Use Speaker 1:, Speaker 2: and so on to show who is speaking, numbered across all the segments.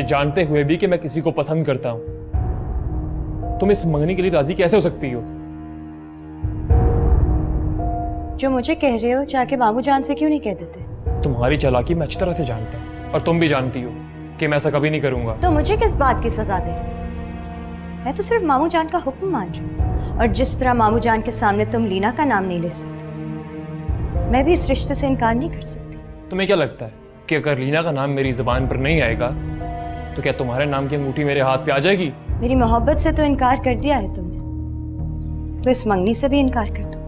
Speaker 1: ये जानते हुए भी कि मैं किसी को पसंद करता हूं। तुम इस मंगनी के लिए राजी कैसे हो सकती हो?
Speaker 2: जो मुझे कह रहे हो जाके मामू जान से क्यों नहीं कह देते?
Speaker 1: तुम्हारी चालाकी मैं अच्छी तरह से जानता हूँ और तुम भी जानती हो कि मैं ऐसा कभी नहीं करूंगा।
Speaker 2: तो मुझे किस बात की सजा दे रही हो? मैं तो सिर्फ मामू जान का हुक्म मान रही हूँ। और जिस तरह मामू जान के सामने तुम लीना का नाम नहीं ले सकते, मैं भी इस रिश्ते से इनकार नहीं कर सकती।
Speaker 1: तुम्हें क्या लगता है कि अगर लीना का नाम मेरी जुबान पर नहीं आएगा तो क्या तुम्हारे नाम की अंगूठी मेरे हाथ पे आ जाएगी?
Speaker 2: मेरी मोहब्बत से तो इनकार कर दिया है तुमने, तो इस मंगनी से भी इनकार कर दो।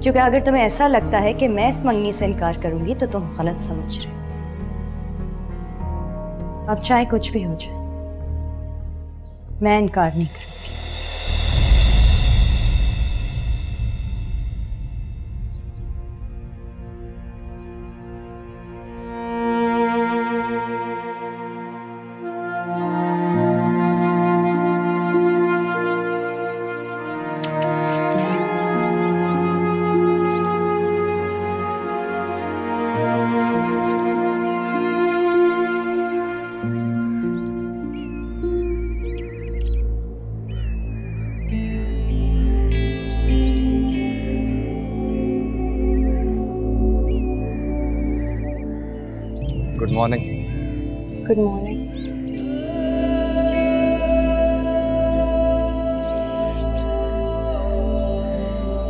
Speaker 2: क्योंकि अगर तुम्हें ऐसा लगता है कि मैं इस मंगनी से इनकार करूंगी तो तुम गलत समझ रहे हो। अब चाहे कुछ भी हो जाए, मैं इनकार नहीं करूंगी।
Speaker 3: Good morning.
Speaker 4: Good morning.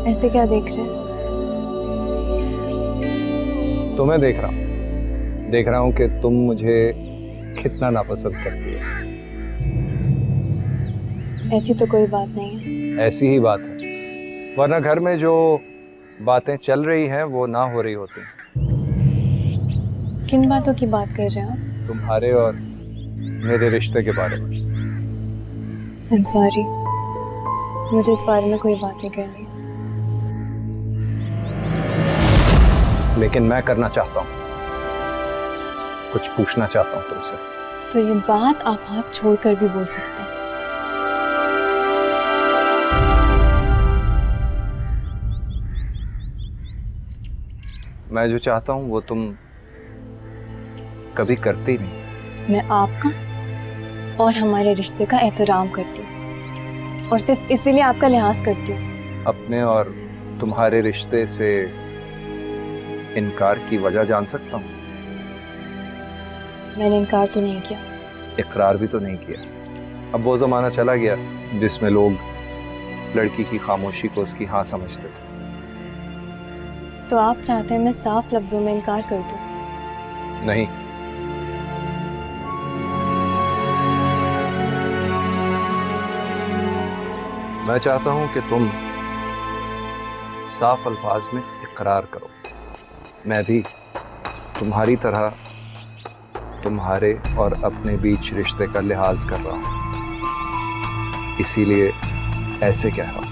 Speaker 4: ऐसे क्या देख रहे हैं?
Speaker 3: तुम्हें देख रहा हूँ कि तुम मुझे कितना नापसंद करती हो।
Speaker 4: ऐसी तो कोई बात नहीं है।
Speaker 3: ऐसी ही बात है, वरना घर में जो बातें चल रही हैं वो ना हो रही होती।
Speaker 4: किन बातों की बात कर रहे हो?
Speaker 3: तुम्हारे और मेरे रिश्ते के बारे में।
Speaker 4: आई एम सॉरी, मुझे इस बारे में कोई बात नहीं करनी।
Speaker 3: लेकिन मैं करना चाहता हूँ, कुछ पूछना चाहता हूँ तुमसे।
Speaker 4: तो ये बात आप हाथ छोड़कर भी बोल सकते हैं।
Speaker 3: मैं जो चाहता हूँ वो तुम कभी करती नहीं।
Speaker 4: मैं आपका और हमारे रिश्ते का एहतराम करती हूँ और सिर्फ इसीलिए आपका लिहाज करती हूँ।
Speaker 3: अपने और तुम्हारे रिश्ते से इनकार की वजह जान सकता हूँ?
Speaker 4: मैंने इनकार तो नहीं किया।
Speaker 3: इकरार भी तो नहीं किया। अब वो जमाना चला गया जिसमें लोग लड़की की खामोशी को उसकी हाँ समझते थे।
Speaker 4: तो आप चाहते हैं मैं साफ लफ्जों में इनकार कर दूं?
Speaker 3: नहीं, मैं चाहता हूं कि तुम साफ अल्फाज में इकरार करो। मैं भी तुम्हारी तरह तुम्हारे और अपने बीच रिश्ते का लिहाज कर रहा हूं, इसीलिए ऐसे कह रहा हूं।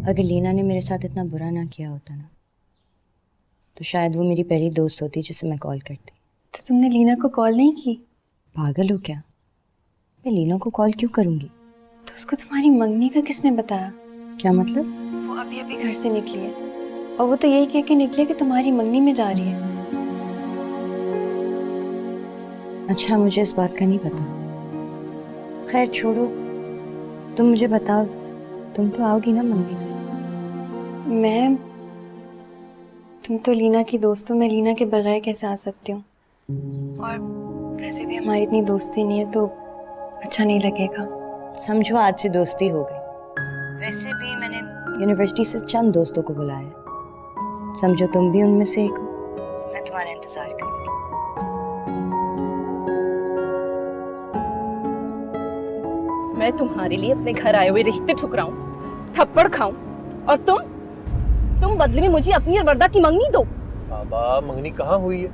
Speaker 2: अगर लीना ने मेरे साथ इतना बुरा ना किया होता ना, तो शायद वो मेरी पहली दोस्त होती जिसे मैं कॉल करती।
Speaker 4: तो तुमने लीना को कॉल नहीं की?
Speaker 2: पागल हो क्या? मैं लीना को कॉल क्यों करूंगी?
Speaker 4: तो उसको तुम्हारी मंगनी का किसने बताया?
Speaker 2: क्या मतलब?
Speaker 4: वो अभी अभी घर से निकली है और वो तो यही कह के निकली है कि तुम्हारी मंगनी में जा रही है।
Speaker 2: अच्छा, मुझे इस बात का नहीं पता। खैर छोड़ो, तुम मुझे बताओ, तुम तो आओगी ना मंगनी में?
Speaker 4: तुम तो लीना की दोस्त हो, मैं लीना के बगैर कैसे आ सकती हूँ? और वैसे भी हमारी इतनी दोस्ती नहीं है तो अच्छा नहीं लगेगा।
Speaker 2: समझो आज से दोस्ती हो गई। वैसे भी मैंने यूनिवर्सिटी से चंद दोस्तों को बुलाया, समझो तुम भी उनमें से एक हो। मैं तुम्हारा इंतजार करूंगी।
Speaker 5: मैं तुम्हारे लिए अपने घर आए हुए रिश्ते ठुकराऊं, थप्पड़ खाऊं और तुम बदले में मुझे अपनी और वर्दा की मंगनी दो।
Speaker 1: बाबा, मंगनी कहाँ हुई है?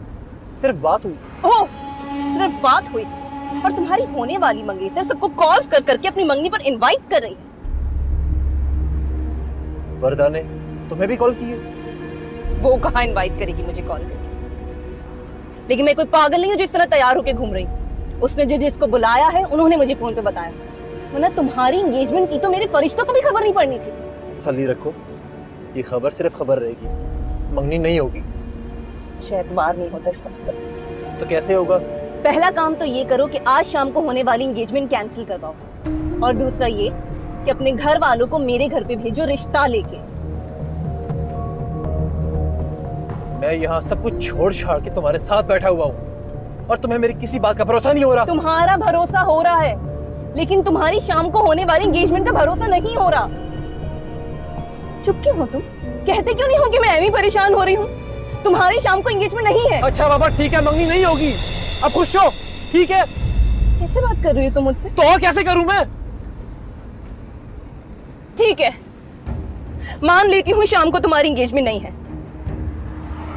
Speaker 1: सिर्फ बात हुई।
Speaker 5: ओह, सिर्फ बात हुई और तुम्हारी होने वाली मंगेतर सबको कॉल्स कर करके अपनी मंगनी पर इनवाइट कर रही है।
Speaker 1: वर्दा ने तुम्हें भी कॉल की है?
Speaker 5: वो कहाँ इनवाइट करेगी मुझे कॉल करके? लेकिन मैं कोई पागल नहीं हूँ जो इस तरह तैयार होकर घूम रही हूँ। उसने जिसको बुलाया है उन्होंने मुझे फोन पे बताया, वरना तुम्हारी एंगेजमेंट की तो मेरे फरिश्तों को भी खबर नहीं पड़नी थी।
Speaker 6: तसल्ली रखो, ये खबर सिर्फ खबर रहेगी, मंगनी नहीं होगी।
Speaker 5: एतबार नहीं होता इसका मतलब।
Speaker 6: तो कैसे होगा?
Speaker 5: पहला काम तो ये करो कि आज शाम को होने वाली एंगेजमेंट कैंसिल करवाओ, और दूसरा ये कि अपने घर वालों को मेरे घर पे भेजो रिश्ता लेके।
Speaker 6: मैं यहाँ सब कुछ छोड़ छाड़ के तुम्हारे साथ बैठा हुआ हूँ और तुम्हें मेरी किसी बात का भरोसा नहीं हो रहा।
Speaker 5: तुम्हारा भरोसा हो रहा है, लेकिन तुम्हारी शाम को होने वाली एंगेजमेंट का भरोसा नहीं हो रहा। चुप क्यों हो तुम? कहते क्यों नहीं हो कि मैं ऐਵੇਂ परेशान हो रही हूँ? तुम्हारी शाम को एंगेजमेंट नहीं है।
Speaker 6: अच्छा बाबा ठीक है, मंगनी नहीं होगी, अब खुश हो, ठीक है?
Speaker 5: कैसे बात कर रही हो तुम मुझसे?
Speaker 6: तो और कैसे करूं मैं?
Speaker 5: ठीक है, मान लेती हूँ शाम को तुम्हारी एंगेजमेंट नहीं है,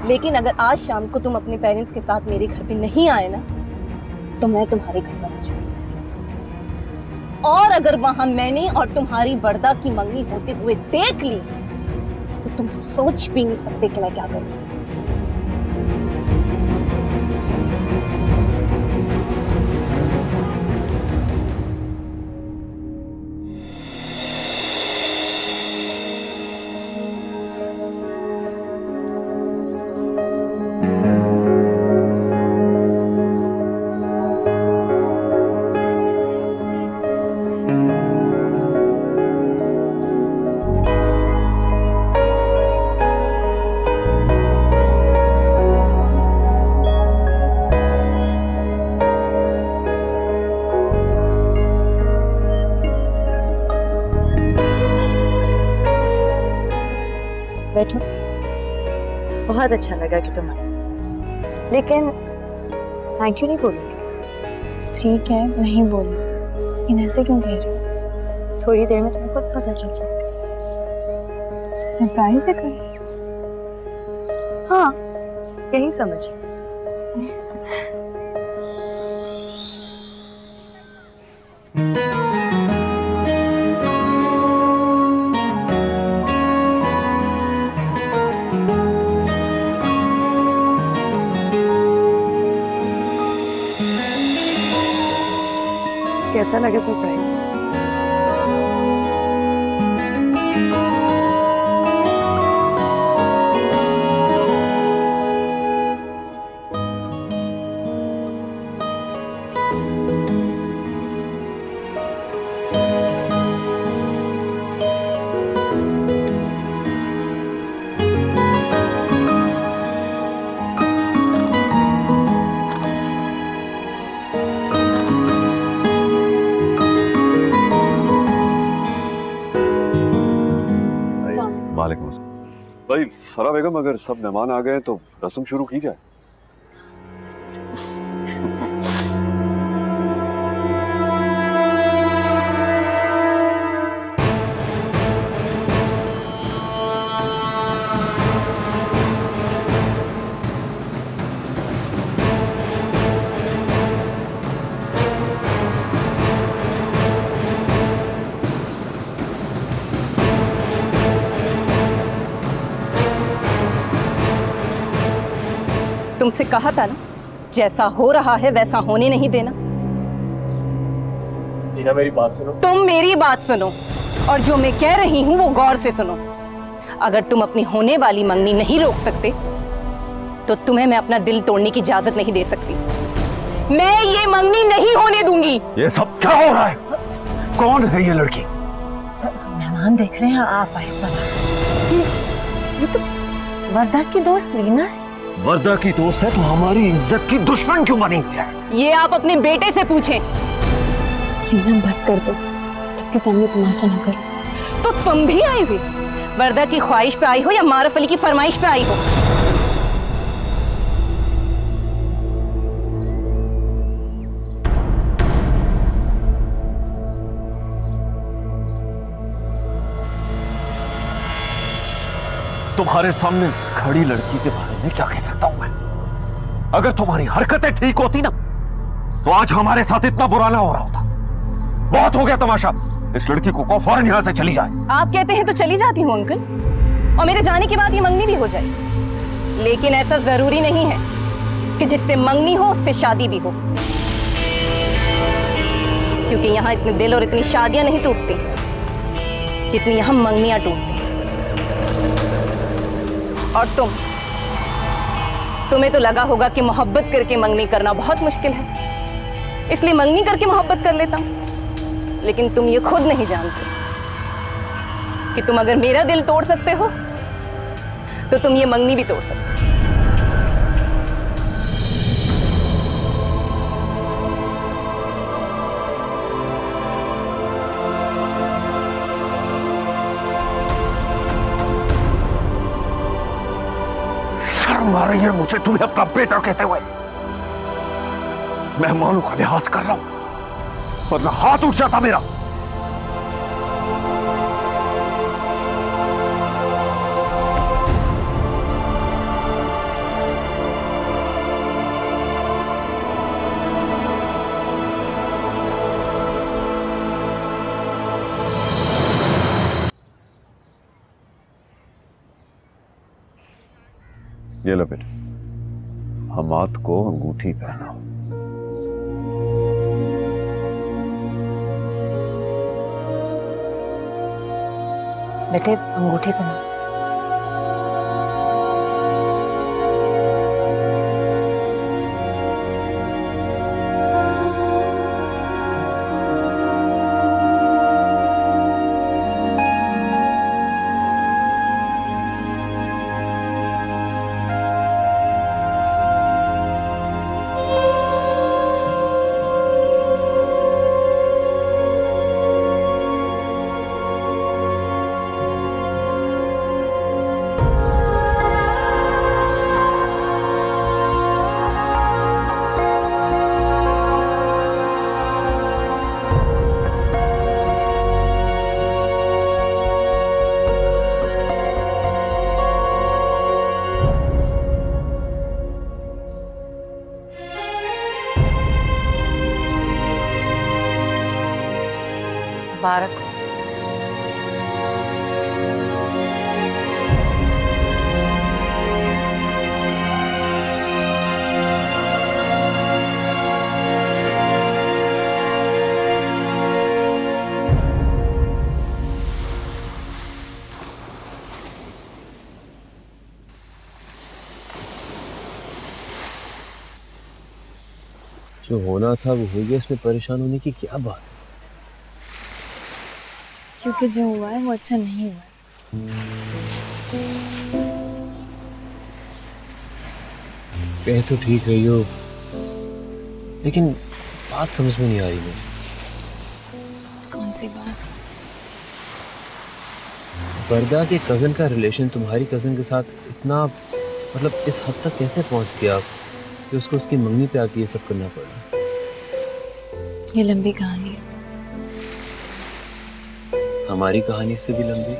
Speaker 5: लेकिन अगर आज शाम को तुम अपने पेरेंट्स के साथ मेरे घर पे नहीं आए ना, तो मैं तुम्हारे घर पर आ जाऊंगी। और अगर वहां मैंने और तुम्हारी वर्दा की मंगनी होते हुए देख ली, तो तुम सोच भी नहीं सकते कि मैं क्या करूंगी।
Speaker 2: बैठो। बहुत अच्छा लगा कि तुम आए, लेकिन थैंक यू नहीं बोलोगे?
Speaker 4: ठीक है, नहीं बोली, लेकिन ऐसे क्यों कह रही हो?
Speaker 2: थोड़ी देर में तुम्हें खुद पता चल जाएगा।
Speaker 4: सरप्राइज है कोई?
Speaker 2: हाँ, यही समझ। कैसा लगा सरप्राइज?
Speaker 7: वालेकुम भाई फरा बेगम, अगर सब मेहमान आ गए तो रस्म शुरू की जाए।
Speaker 5: तुमसे कहा था ना, जैसा हो रहा है वैसा होने नहीं देना।
Speaker 1: लीना मेरी बात सुनो।
Speaker 5: तुम मेरी बात सुनो, और जो मैं कह रही हूँ वो गौर से सुनो। अगर तुम अपनी होने वाली मंगनी नहीं रोक सकते, तो तुम्हें मैं अपना दिल तोड़ने की इजाजत नहीं दे सकती। मैं ये मंगनी नहीं होने दूंगी।
Speaker 7: ये सब क्या हो रहा है? कौन है ये लड़की?
Speaker 8: मेहमान देख रहे हैं, आप आहिस्ता। ये तो वर्दा की दोस्त लीना है।
Speaker 7: वर्दा की दोस्त है तो हमारी इज्जत की दुश्मन क्यों बनी हुई है?
Speaker 5: ये आप अपने बेटे से पूछें।
Speaker 4: लीना बस कर दो, सबके सामने तमाशा ना करो।
Speaker 5: तो तुम भी आई हुई वर्दा की ख्वाहिश पे आई हो या मारफ अली की फरमाइश पे आई हो?
Speaker 7: तुम्हारे सामने इस खड़ी लड़की के बारे में क्या कह सकता हूं मैं? अगर तुम्हारी हरकतें ठीक होती ना, तो आज हमारे साथ इतना बुरा ना हो रहा होता। बहुत हो गया तमाशा। इस लड़की को कहो फौरन यहां से चली जाए।
Speaker 5: आप कहते हैं तो चली जाती हूँ अंकल, और मेरे जाने के बाद ये मंगनी भी हो जाए, लेकिन ऐसा जरूरी नहीं है। कि जिससे मंगनी हो उससे शादी भी हो, क्योंकि यहाँ इतने दिल और इतनी शादियां नहीं टूटती जितनी यहाँ मंगनियां टूटती। और तुम्हें तो लगा होगा कि मोहब्बत करके मंगनी करना बहुत मुश्किल है, इसलिए मंगनी करके मोहब्बत कर लेता हूं। लेकिन तुम ये खुद नहीं जानते कि तुम अगर मेरा दिल तोड़ सकते हो तो तुम ये मंगनी भी तोड़ सकते हो।
Speaker 7: शर्म आ रही है मुझे तुम्हें अपना बेटा कहते हुए। मेहमानों का लिहाज कर रहा हूं वरना हाथ उठ जाता मेरा। ये लो बेटा, हमाद को अंगूठी पहनाओ।
Speaker 8: बेटे अंगूठी पहना। मुबारक हो।
Speaker 9: जो होना था वो हो गया, इसमें परेशान होने की क्या बात है?
Speaker 4: क्योंकि जो हुआ है वो अच्छा नहीं हुआ है।
Speaker 9: कह तो ठीक रही हो, लेकिन बात समझ में नहीं आ रही मुझे।
Speaker 4: कौन सी बात?
Speaker 9: वर्दा के कजन का रिलेशन तुम्हारी कजन के साथ इतना, मतलब इस हद तक कैसे पहुंच गया कि उसको उसकी मंगनी पे आके ये सब करना पड़ा?
Speaker 4: ये लंबी कहानी है।
Speaker 9: हमारी कहानी से भी लंबी।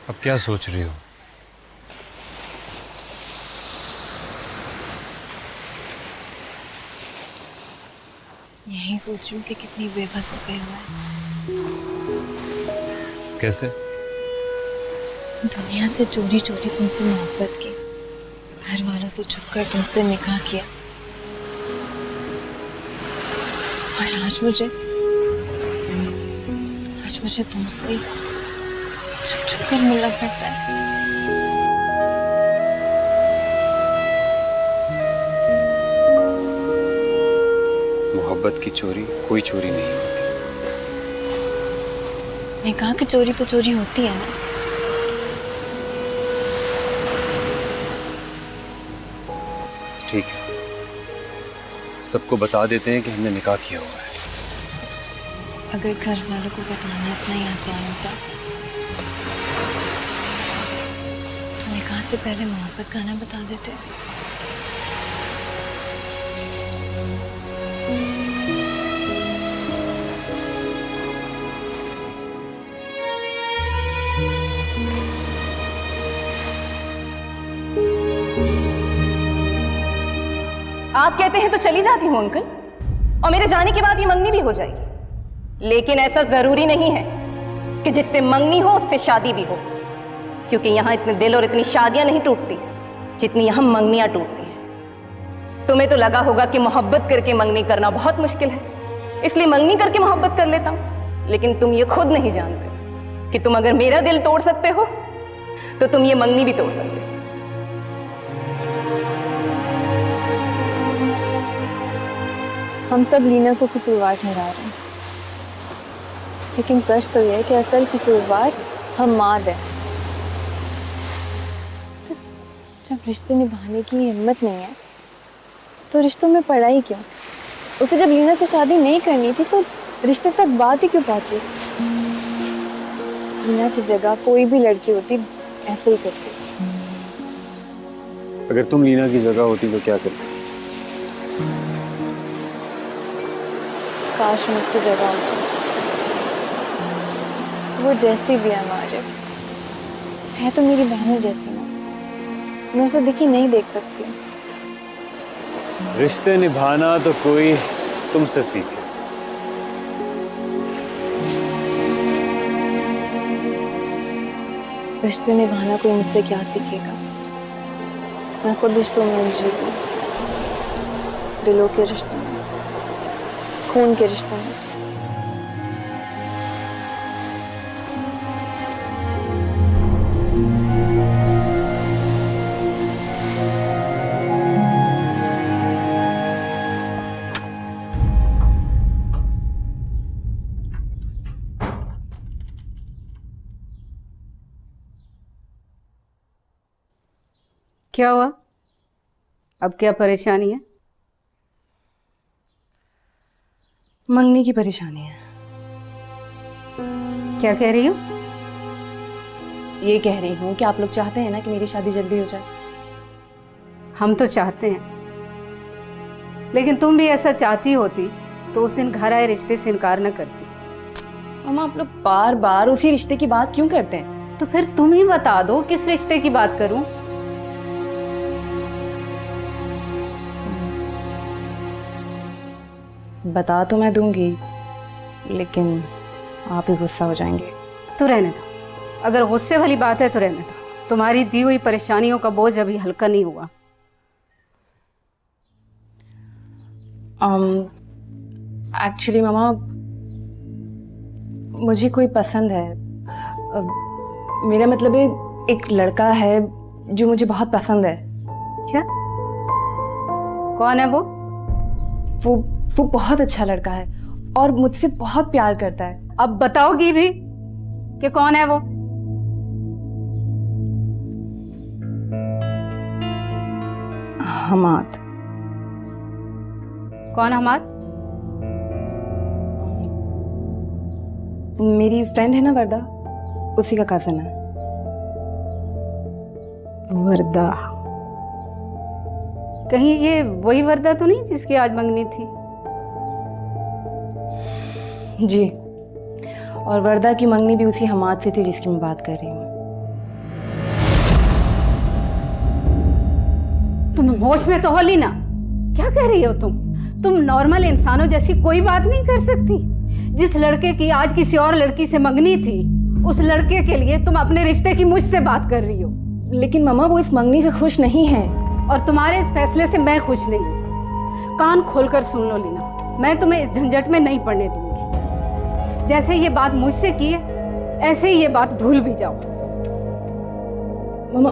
Speaker 9: अब क्या सोच रही हो?
Speaker 4: यही सोच रही हूँ कि कितनी बेबस हो गई हुआ है।
Speaker 9: कैसे?
Speaker 4: दुनिया से चोरी चोरी तुमसे मोहब्बत की, घर वालों से छुपकर तुमसे निकाह किया, और आज मुझे तुमसे छुप छुप कर मिलना पड़ता है।
Speaker 9: मोहब्बत की चोरी कोई चोरी नहीं होती।
Speaker 4: निकाह की चोरी तो चोरी होती है ना।
Speaker 9: ठीक है, सबको बता देते हैं कि हमने निकाह किया हुआ है।
Speaker 4: अगर घर वालों को बताना इतना ही आसान होता तो निकाह से पहले मोहब्बत का ना बता देते।
Speaker 5: आप कहते हैं तो चली जाती हूँ अंकल, और मेरे जाने के बाद ये मंगनी भी हो जाएगी। लेकिन ऐसा जरूरी नहीं है कि जिससे मंगनी हो उससे शादी भी हो, क्योंकि यहाँ इतने दिल और इतनी शादियां नहीं टूटती जितनी यहाँ मंगनियां टूटती हैं। तुम्हें तो लगा होगा कि मोहब्बत करके मंगनी करना बहुत मुश्किल है, इसलिए मंगनी करके मोहब्बत कर लेता हूँ। लेकिन तुम ये खुद नहीं जानते कि तुम अगर मेरा दिल तोड़ सकते हो तो तुम ये मंगनी भी तोड़ सकते हो।
Speaker 4: हम सब लीना को कसूरवार ठहरा रहे हैं, लेकिन सच तो यह है कि असल कसूरवार हम्माद है। सिर्फ जब रिश्ते निभाने की हिम्मत नहीं है तो रिश्तों में पड़ा ही क्यों? उसे जब लीना से शादी नहीं करनी थी तो रिश्ते तक बात ही क्यों पहुंची? लीना की जगह कोई भी लड़की होती ऐसे ही करती।
Speaker 9: अगर तुम लीना की जगह होती तो क्या करती?
Speaker 4: काश मैं उसकी जगह होती। वो जैसी भी है हमारे, है तो मेरी बहनों जैसी ना। मैं उसे दिखी नहीं देख सकती।
Speaker 9: रिश्ते निभाना तो कोई तुमसे सीखे।
Speaker 4: रिश्ते निभाना कोई मुझसे क्या सीखेगा? मैं खुद रिश्तों में उलझी हूँ, दिलों के रिश्तों में, खून के रिश्तों में।
Speaker 10: क्या हुआ? अब क्या परेशानी है?
Speaker 5: मंगनी की परेशानी है।
Speaker 10: क्या कह रही हो?
Speaker 5: ये कह रही हूँ कि आप लोग चाहते हैं ना कि मेरी शादी जल्दी हो जाए।
Speaker 10: हम तो चाहते हैं, लेकिन तुम भी ऐसा चाहती होती तो उस दिन घर आए रिश्ते से इनकार न करती।
Speaker 5: मम्मा, आप लोग बार बार उसी रिश्ते की बात क्यों करते हैं?
Speaker 10: तो फिर तुम ही बता दो किस रिश्ते की बात करूं।
Speaker 5: बता तो मैं दूंगी, लेकिन आप ही गुस्सा हो जाएंगे।
Speaker 10: तो रहने दो, अगर गुस्से वाली बात है तो रहने दो। तुम्हारी दी हुई परेशानियों का बोझ अभी हल्का नहीं हुआ।
Speaker 5: एक्चुअली मामा, मुझे कोई पसंद है। मेरा मतलब है, एक लड़का है जो मुझे बहुत पसंद है।
Speaker 10: क्या? कौन है वो?
Speaker 5: वो बहुत अच्छा लड़का है और मुझसे बहुत प्यार करता है।
Speaker 10: अब बताओगी भी कि कौन है वो?
Speaker 5: हमाद।
Speaker 10: कौन हमाद?
Speaker 5: मेरी फ्रेंड है ना वर्दा, उसी का कजन है।
Speaker 10: वर्दा? कहीं ये वही वर्दा तो नहीं जिसकी आज मंगनी थी?
Speaker 5: जी, और वर्दा की मंगनी भी उसी हमाद से थी जिसकी मैं बात कर रही हूँ।
Speaker 10: तुम होश में तो हो लीना? क्या कह रही हो तुम नॉर्मल इंसानों जैसी कोई बात नहीं कर सकती? जिस लड़के की आज किसी और लड़की से मंगनी थी, उस लड़के के लिए तुम अपने रिश्ते की मुझसे बात कर रही हो।
Speaker 5: लेकिन मम्मा, वो इस मंगनी से खुश नहीं है।
Speaker 10: और तुम्हारे इस फैसले से मैं खुश नहीं हूँ। कान खोलकर सुन लो लीना, मैं तुम्हें इस झंझट में नहीं पड़ने दूंगी। जैसे ये बात मुझसे की है, ऐसे ही ये बात भूल भी जाओ।
Speaker 5: मम्मा,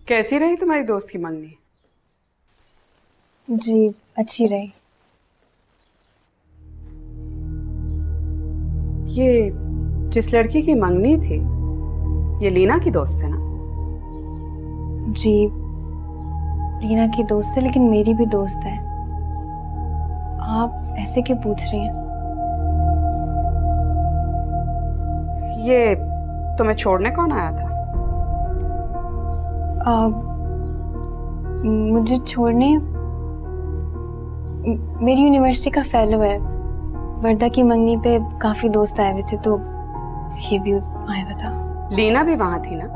Speaker 11: कैसी रही तुम्हारी दोस्त की मंगनी?
Speaker 4: जी अच्छी रही।
Speaker 11: ये जिस लड़की की मंगनी थी, ये लीना की दोस्त है ना?
Speaker 4: जी लीना की दोस्त है, लेकिन मेरी भी दोस्त है। आप ऐसे क्यों पूछ रही हैं?
Speaker 11: ये तुम्हें छोड़ने कौन आया था?
Speaker 4: मुझे छोड़ने मेरी यूनिवर्सिटी का फेलो है। वर्दा की मंगनी पे काफी दोस्त आए हुए थे, तो ये भी आया हुआ था।
Speaker 11: लीना भी वहां थी ना?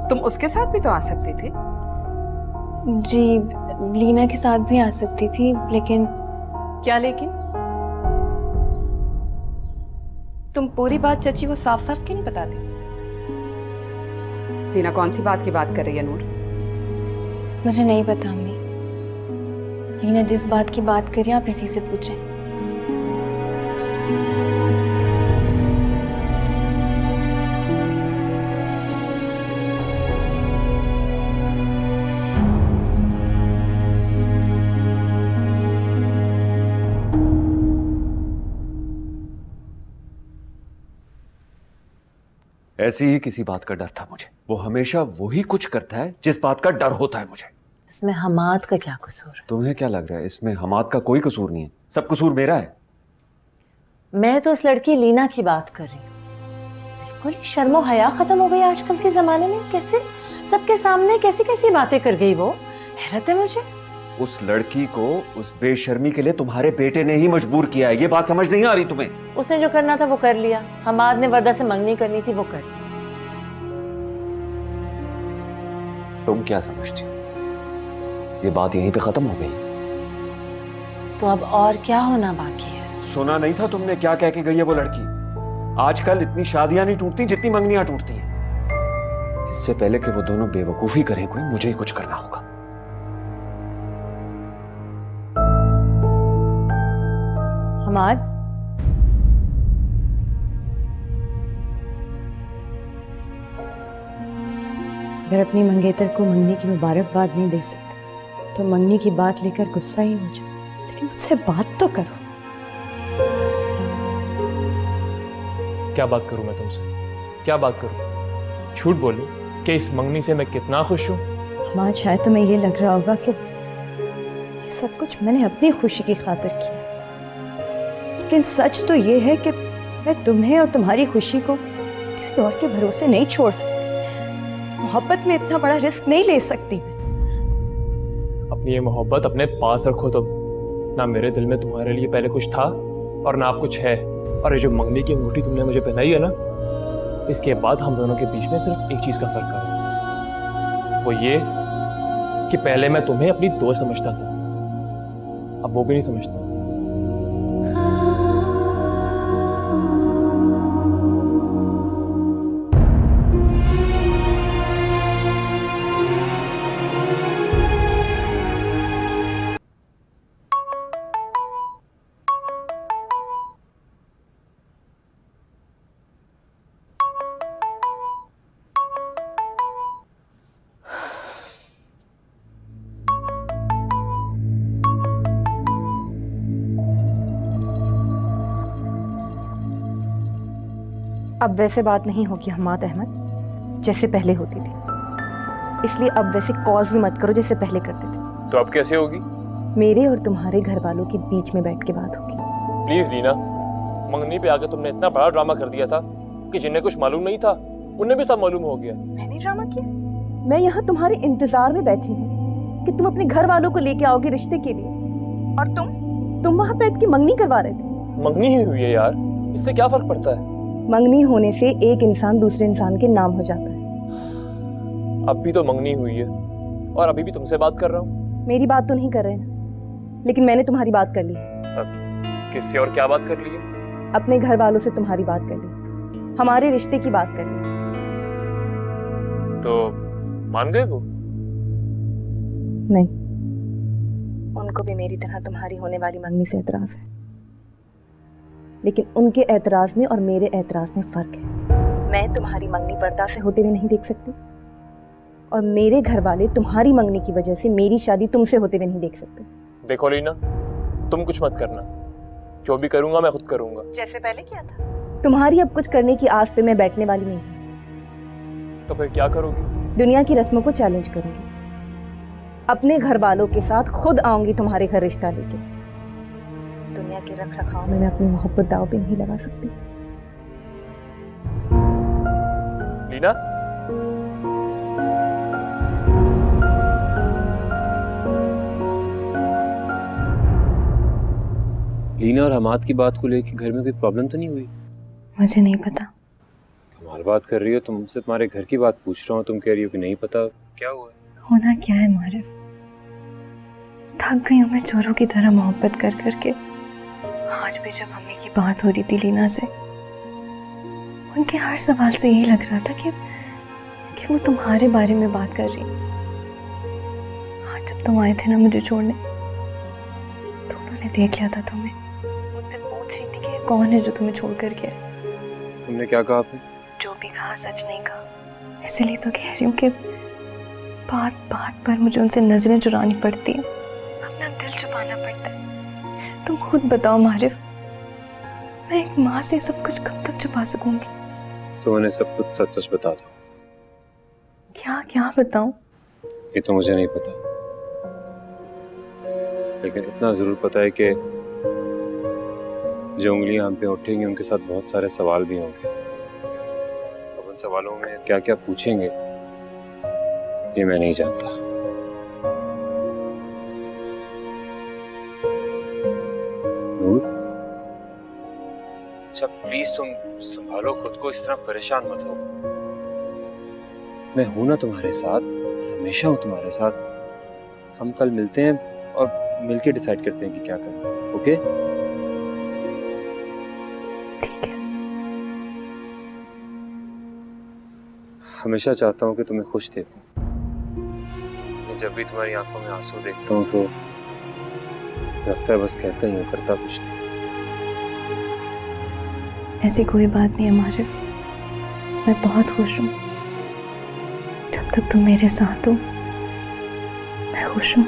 Speaker 11: तुम उसके साथ भी तो आ सकती थी।
Speaker 4: जी लीना के साथ भी आ सकती थी, लेकिन
Speaker 5: क्या लेकिन? तुम पूरी बात चाची को साफ साफ क्यों नहीं बताती?
Speaker 11: लीना कौन सी बात की बात कर रही है नूर?
Speaker 4: मुझे नहीं पता अम्मी। लीना जिस बात की बात कर रही है आप इसी से पूछें।
Speaker 7: ऐसी ही किसी बात का डर था मुझे। वो हमेशा वही कुछ करता है जिस बात का डर होता है मुझे।
Speaker 8: इसमें हमाद का क्या कसूर है?
Speaker 7: तुम्हें क्या लग रहा है इसमें हमाद का कोई कसूर नहीं है? सब कसूर मेरा है।
Speaker 8: मैं तो उस लड़की लीना की बात कर रही हूँ। बिल्कुल ही शर्मो हया खत्म हो गई आजकल के जमाने में। कैसे सबके सामने कैसी कैसी बातें कर गई वो, हैरत है मुझे।
Speaker 7: उस लड़की को उस बेशर्मी के लिए तुम्हारे बेटे ने ही मजबूर किया है। ये बात समझ नहीं आ रही तुम्हें?
Speaker 8: उसने जो करना था वो कर लिया। हमाद ने वर्दा से मंगनी करनी थी, वो कर ली।
Speaker 7: तुम क्या समझती हो? ये बात यहीं पे खत्म हो गई?
Speaker 8: तो अब और क्या होना बाकी है?
Speaker 7: सुना नहीं था तुमने क्या कह के गई है वो लड़की? आजकल इतनी शादियां नहीं टूटती जितनी मंगनियां टूटती हैं। इससे पहले कि वो दोनों बेवकूफी करें कोई, मुझे ही कुछ करना होगा।
Speaker 2: हमाद, अगर अपनी मंगेतर को मंगनी की मुबारकबाद नहीं दे सकते तो मंगनी की बात लेकर गुस्सा ही हो जाओ, लेकिन मुझसे बात तो करो।
Speaker 1: क्या बात करूं मैं तुमसे? क्या बात करूं? झूठ बोलूं कि इस मंगनी से मैं कितना खुश हूं?
Speaker 2: हमाद, शायद तुम्हें ये लग रहा होगा कि ये सब कुछ मैंने अपनी खुशी की खातिर किया, लेकिन सच तो ये है कि मैं तुम्हें और तुम्हारी खुशी को किसी और के भरोसे नहीं छोड़ सकती। मोहब्बत में इतना बड़ा रिस्क नहीं ले सकती मैं।
Speaker 1: अपनी ये मोहब्बत अपने पास रखो तुम। ना मेरे दिल में तुम्हारे लिए पहले कुछ था और ना अब कुछ है। और ये जो मंगनी की अंगूठी तुमने मुझे पहनाई है ना, इसके बाद हम दोनों के बीच में सिर्फ एक चीज का फर्क है, वो ये कि पहले मैं तुम्हें अपनी दोस्त समझता था, अब वो भी नहीं समझता।
Speaker 5: अब वैसे बात नहीं होगी हमाद अहमद, जैसे पहले होती थी। इसलिए अब वैसे कॉल्स भी मत करो जैसे पहले करते थे।
Speaker 1: तो अब कैसे होगी?
Speaker 5: मेरे और तुम्हारे घर वालों के बीच में बैठ के बात होगी।
Speaker 1: प्लीज लीना, मंगनी पे आकर तुमने इतना बड़ा ड्रामा कर दिया था कि जिन्हें कुछ मालूम नहीं था उन्हें भी सब मालूम हो गया।
Speaker 5: मैंने ड्रामा किया? मैं यहाँ तुम्हारे इंतजार में बैठी हूँ कि तुम अपने घर वालों को लेके आओगे रिश्ते के लिए, और तुम वहाँ बैठ के मंगनी करवा रहे थे।
Speaker 1: मंगनी ही हुई है यार, इससे क्या फर्क पड़ता है?
Speaker 5: मंगनी होने से एक इंसान दूसरे इंसान के नाम हो जाता है।
Speaker 1: अब भी तो मंगनी हुई है और अभी भी तुमसे बात कर रहा हूँ।
Speaker 5: मेरी बात तो नहीं कर रहे ना, लेकिन मैंने तुम्हारी बात कर ली है।
Speaker 1: अब किससे और क्या बात कर ली है?
Speaker 5: अपने घर वालों से तुम्हारी बात कर ली, हमारे रिश्ते की बात कर ली।
Speaker 1: तो मान गए वो?
Speaker 5: नहीं, उनको भी मेरी तरह तुम्हारी होने वाली मंगनी से एतराज है, लेकिन उनके एतराज में और मेरे एतराज में फर्क है। मैं तुम्हारी मंगनी वर्दा से होते हुए नहीं देख सकती, और मेरे घर वाले तुम्हारी मंगनी की वजह से मेरी शादी तुमसे होते हुए नहीं देख सकते।
Speaker 1: देखो लीना, तुम कुछ मत करना, जो भी करूंगा मैं खुद करूंगा।
Speaker 8: जैसे पहले किया था।
Speaker 5: तुम्हारी अब कुछ करने की आस पे मैं बैठने वाली नहीं हूँ।
Speaker 1: तो फिर क्या करोगी?
Speaker 5: दुनिया की रस्मों को चैलेंज करूंगी। अपने घर वालों के साथ खुद आऊंगी तुम्हारे घर रिश्ता लेके। दुनिया के रख रखाव में मैं अपनी मोहब्बत दांव पे नहीं लगा सकती।
Speaker 1: लीना,
Speaker 9: लीना और हमाद की बात को लेकर घर में कोई प्रॉब्लम तो नहीं हुई?
Speaker 4: मुझे नहीं पता।
Speaker 9: कमाल बात कर रही हो, तुमसे तुम्हारे घर की बात पूछ रहा हूँ, तुम कह रही हो कि नहीं पता। क्या हुआ?
Speaker 4: होना क्या है मारिफ, थक गई हूँ मैं चोरों की तरह मोहब्बत कर करके। आज भी जब मम्मी की बात हो रही थी लीना से, उनके हर सवाल से यही लग रहा था कि वो तुम्हारे बारे में बात कर रही। आज जब तुम आए थे ना मुझे छोड़ने, तो उन्होंने देख लिया था तुम्हें। मुझसे पूछ रही थी कि कौन है जो तुम्हें छोड़ कर गया।
Speaker 9: तुमने क्या कहा फिर?
Speaker 4: जो भी कहा सच नहीं कहा, इसलिए तो कह रही हूँ कि बात बात पर मुझे उनसे नजरें चुरानी पड़ती हैं, अपना दिल छुपाना पड़ता है। तुम खुद बताओ मारिफ, मैं एक माँ से सब कुछ कब तक छुपा सकूंगी?
Speaker 9: तो उन्हें सब कुछ सच सच बता दो।
Speaker 4: क्या क्या बताऊं?
Speaker 9: ये तो मुझे नहीं पता, लेकिन इतना जरूर पता है कि जो उंगलियां हम पे उठेंगी उनके साथ बहुत सारे सवाल भी होंगे। अब उन सवालों में क्या क्या पूछेंगे ये मैं नहीं जानता। नूर, अच्छा प्लीज तुम संभालो खुद को, इस तरह परेशान मत हो। मैं हूं ना तुम्हारे साथ, हमेशा हूं तुम्हारे साथ। हम कल मिलते हैं और मिलके डिसाइड करते हैं कि क्या करना है। ओके?
Speaker 4: ठीक है।
Speaker 9: हमेशा चाहता हूं कि तुम्हें खुश देखूं। जब भी तुम्हारी आंखों में आंसू देखता हूं तो लगता है बस कहता ही हूं, करता कुछ नहीं।
Speaker 4: ऐसी कोई बात नहीं है मारिफ, मैं बहुत खुश हूँ। जब तक तुम मेरे साथ हो मैं खुश हूँ।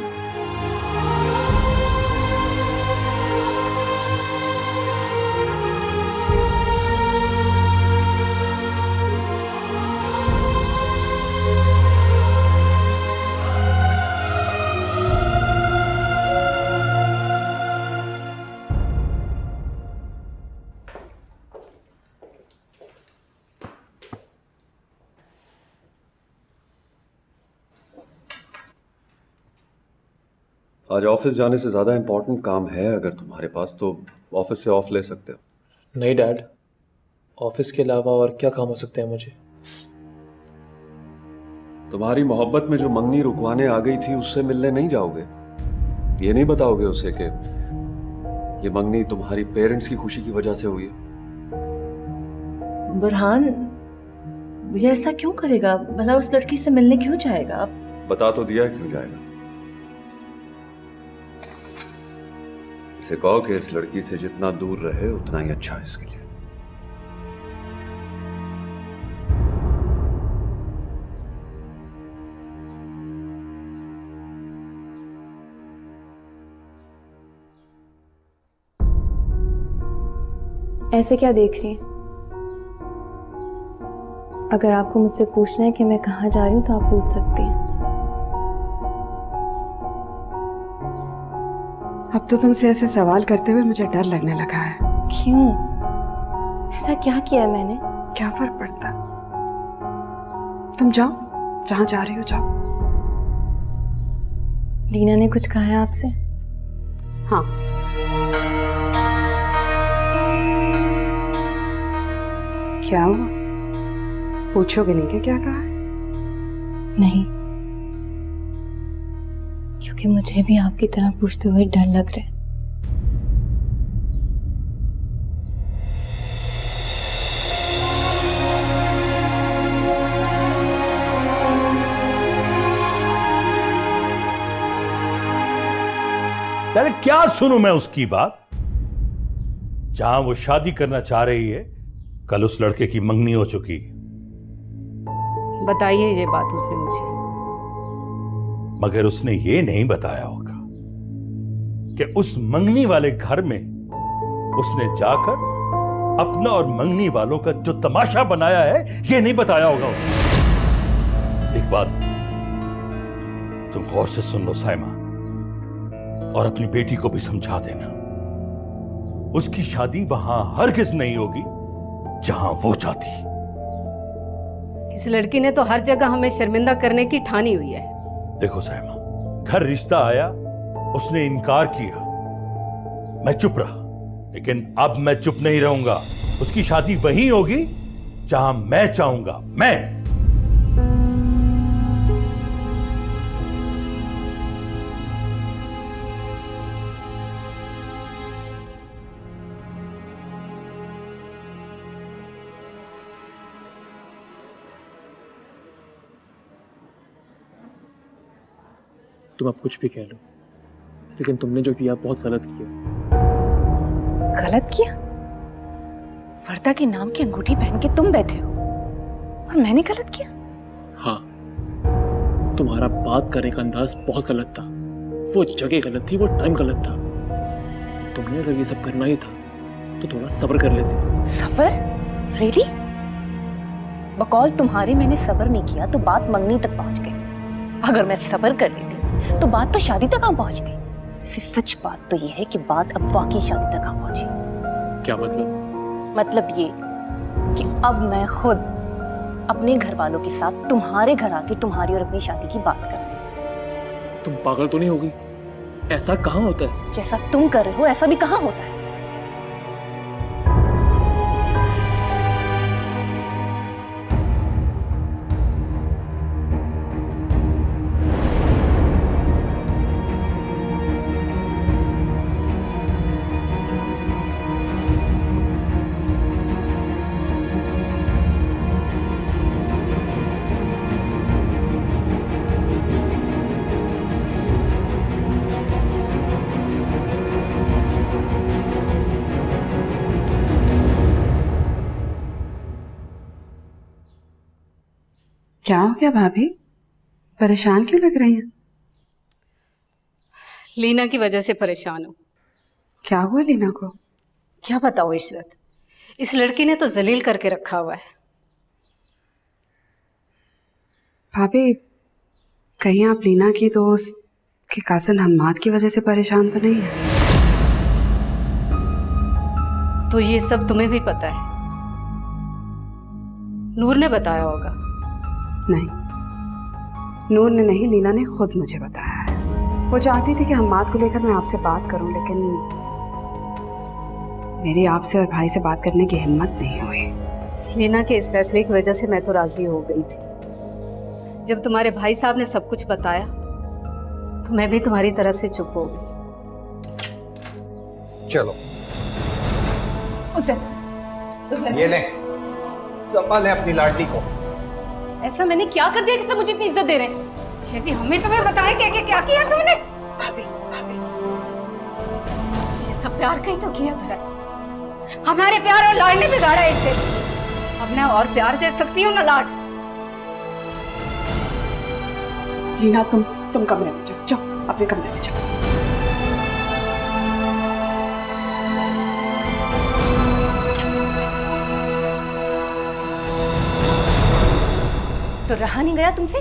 Speaker 7: आज ऑफिस जाने से ज्यादा इंपॉर्टेंट काम है अगर तुम्हारे पास, तो ऑफिस से ऑफ ले सकते हो।
Speaker 1: नहीं डैड, ऑफिस के अलावा और क्या काम हो सकते हैं मुझे?
Speaker 7: तुम्हारी मोहब्बत में जो मंगनी रुकवाने आ गई थी उससे मिलने नहीं जाओगे? ये नहीं बताओगे उसे कि ये मंगनी तुम्हारी पेरेंट्स की खुशी की वजह से हुई है?
Speaker 8: बुरहान, ये ऐसा क्यों करेगा? भला उस लड़की से मिलने क्यों जाएगा?
Speaker 7: बता तो दिया क्यों जाएगा। इसे कहो कि इस लड़की से जितना दूर रहे उतना ही अच्छा है इसके लिए।
Speaker 4: ऐसे क्या देख रही हैं? अगर आपको मुझसे पूछना है कि मैं कहाँ जा रही हूँ तो आप पूछ सकती हैं।
Speaker 11: अब तो तुमसे ऐसे सवाल करते हुए मुझे डर लगने लगा है।
Speaker 4: क्यों? ऐसा क्या किया है मैंने?
Speaker 11: क्या फर्क पड़ता? तुम जाओ, जहां जा रही हो जाओ।
Speaker 4: लीना ने कुछ कहा है आपसे?
Speaker 11: हाँ। क्या हुआ? पूछोगे नहीं कि क्या कहा है?
Speaker 4: नहीं, क्योंकि मुझे भी आपकी तरह पूछते हुए डर लग रहा है।
Speaker 12: पहले क्या सुनूं मैं उसकी बात? जहां वो शादी करना चाह रही है, कल उस लड़के की मंगनी हो चुकी।
Speaker 10: बताइए ये बात उसने मुझे।
Speaker 12: मगर उसने ये नहीं बताया होगा कि उस मंगनी वाले घर में उसने जाकर अपना और मंगनी वालों का जो तमाशा बनाया है ये नहीं बताया होगा उसने। एक बात तुम गौर से सुन लो साइमा, और अपनी बेटी को भी समझा देना, उसकी शादी वहां हरगिज नहीं होगी जहां वो चाहती।
Speaker 10: इस लड़की ने तो हर जगह हमें शर्मिंदा करने की ठानी हुई है।
Speaker 12: देखो साइमा, घर रिश्ता आया, उसने इनकार किया, मैं चुप रहा, लेकिन अब मैं चुप नहीं रहूंगा। उसकी शादी वहीं होगी जहां मैं चाहूंगा। मैं
Speaker 1: तुम अब कुछ भी कह लो, लेकिन तुमने जो किया बहुत गलत किया।
Speaker 5: गलत किया? वर्दा के नाम की अंगूठी पहन के तुम बैठे हो और मैंने गलत किया?
Speaker 1: हाँ, तुम्हारा बात करने का अंदाज बहुत गलत था, वो जगह गलत थी, वो टाइम गलत था। तुमने अगर ये सब करना ही था तो थोड़ा सब्र कर लेते।
Speaker 5: सब्र? रियली? बकौल तुम्हारे मैंने सब्र नहीं किया तो बात मंगनी तक पहुंच गई। अगर मैं सब्र कर लेती तो बात तो शादी तक आ पहुंचती। वैसे सच बात तो ये है कि बात अब वाकई शादी तक आ पहुंची।
Speaker 1: क्या मतलब?
Speaker 5: मतलब ये कि अब मैं खुद अपने घर वालों के साथ तुम्हारे घर आके तुम्हारी और अपनी शादी की बात करूंगी।
Speaker 1: तुम पागल तो नहीं हो गई? ऐसा कहाँ होता है?
Speaker 5: जैसा तुम कर रहे हो ऐसा भी कहाँ होता है?
Speaker 11: क्या हो गया भाभी, परेशान क्यों लग रही हैं?
Speaker 10: लीना की वजह से परेशान हूँ।
Speaker 11: क्या हुआ लीना को?
Speaker 10: क्या बताओ इशरत, इस लड़की ने तो जलील करके रखा हुआ है।
Speaker 11: भाभी, कहीं आप लीना की दोस्त के कासिम हम्माद की वजह से परेशान तो नहीं है?
Speaker 10: तो ये सब तुम्हें भी पता है? नूर ने बताया होगा।
Speaker 11: नहीं, नूर ने नहीं, लीना ने खुद मुझे बताया है। वो चाहती थी कि हम्माद को लेकर मैं आपसे बात करूं, लेकिन मेरी आपसे और भाई से बात करने की हिम्मत नहीं हुई।
Speaker 10: लीना के इस फैसले की वजह से मैं तो राजी हो गई थी। जब तुम्हारे भाई साहब ने सब कुछ बताया तो मैं भी तुम्हारी तरह से चुप हो गई।
Speaker 3: चलो
Speaker 5: उसे
Speaker 3: ये ले, संभालें अपनी लाडली को।
Speaker 5: ऐसा मैंने क्या कर दिया कि सब मुझे इतनी इज्जत दे रहे हैं?
Speaker 10: शेबी, हमें तुम्हें बताया क्या किया तुमने?
Speaker 5: भाभी, भाभी,
Speaker 10: ये सब प्यार का ही तो किया था। हमारे प्यार और लाड ने बिगाड़ा इसे। अब मैं और प्यार दे सकती हूँ ना लाड।
Speaker 11: लीना, तुम कमरे में जाओ, जाओ अपने कमरे में जाओ।
Speaker 5: तो रहा नहीं गया तुमसे?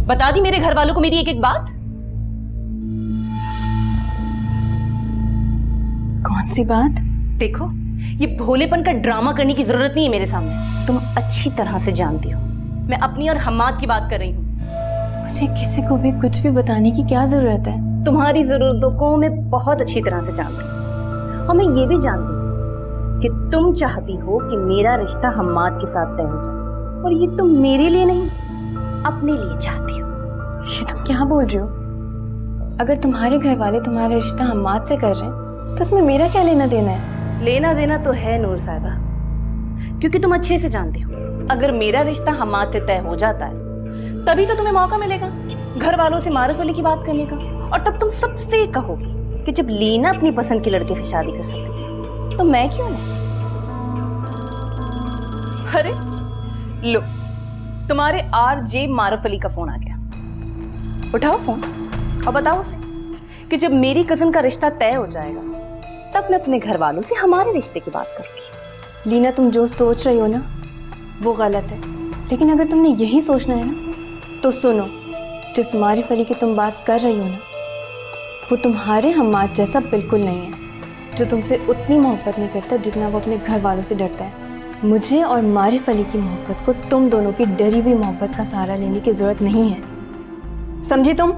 Speaker 5: बता दी मेरे घर वालों को मेरी एक एक बात?
Speaker 4: कौन सी बात?
Speaker 5: देखो, ये भोलेपन का ड्रामा करने की जरूरत नहीं है मेरे सामने। तुम अच्छी तरह से जानती हो मैं अपनी और हम्माद की बात कर रही हूँ।
Speaker 4: मुझे किसी को भी कुछ भी बताने की क्या जरूरत है?
Speaker 5: तुम्हारी जरूरतों को मैं बहुत अच्छी तरह से जानती हूँ और मैं ये भी जानती हूँ कि तुम चाहती हो कि मेरा रिश्ता हम्माद के साथ तय हो जाए, और ये तुम मेरे लिए नहीं अपने लिए चाहती हो।
Speaker 4: ये तुम क्या बोल रही हो? अगर तुम्हारे घर वाले तुम्हारा रिश्ता हम्माद से कर रहे हैं तो इसमें मेरा क्या लेना देना है?
Speaker 5: लेना देना तो है नूर साहिबा, क्योंकि तुम अच्छे से जानती हो अगर मेरा रिश्ता हम्माद से तय हो जाता है तभी तो तुम्हें मौका मिलेगा घर वालों से मारूफ अली की बात करने का, और तब तुम सबसे कहोगी कि जब लीना अपनी पसंद के लड़के से शादी कर सकती तो मैं क्यों नहीं? अरे लो, तुम्हारे आरजे मारूफ अली का फोन आ गया। उठाओ फोन और बताओ उसे कि जब मेरी कजन का रिश्ता तय हो जाएगा तब मैं अपने घर वालों से हमारे रिश्ते की बात करूंगी।
Speaker 4: लीना, तुम जो सोच रही हो ना वो गलत है, लेकिन अगर तुमने यही सोचना है ना तो सुनो, जिस मारिफ अली की तुम बात कर रही हो ना वो तुम्हारे हम्माद जैसा बिल्कुल नहीं है, जो तुमसे उतनी मोहब्बत नहीं करता जितना वो अपने घर वालों से डरता है। मुझे और मारिफ अली की मोहब्बत को तुम दोनों की डरी हुई मोहब्बत का सहारा लेने की जरूरत नहीं है, समझी तुम?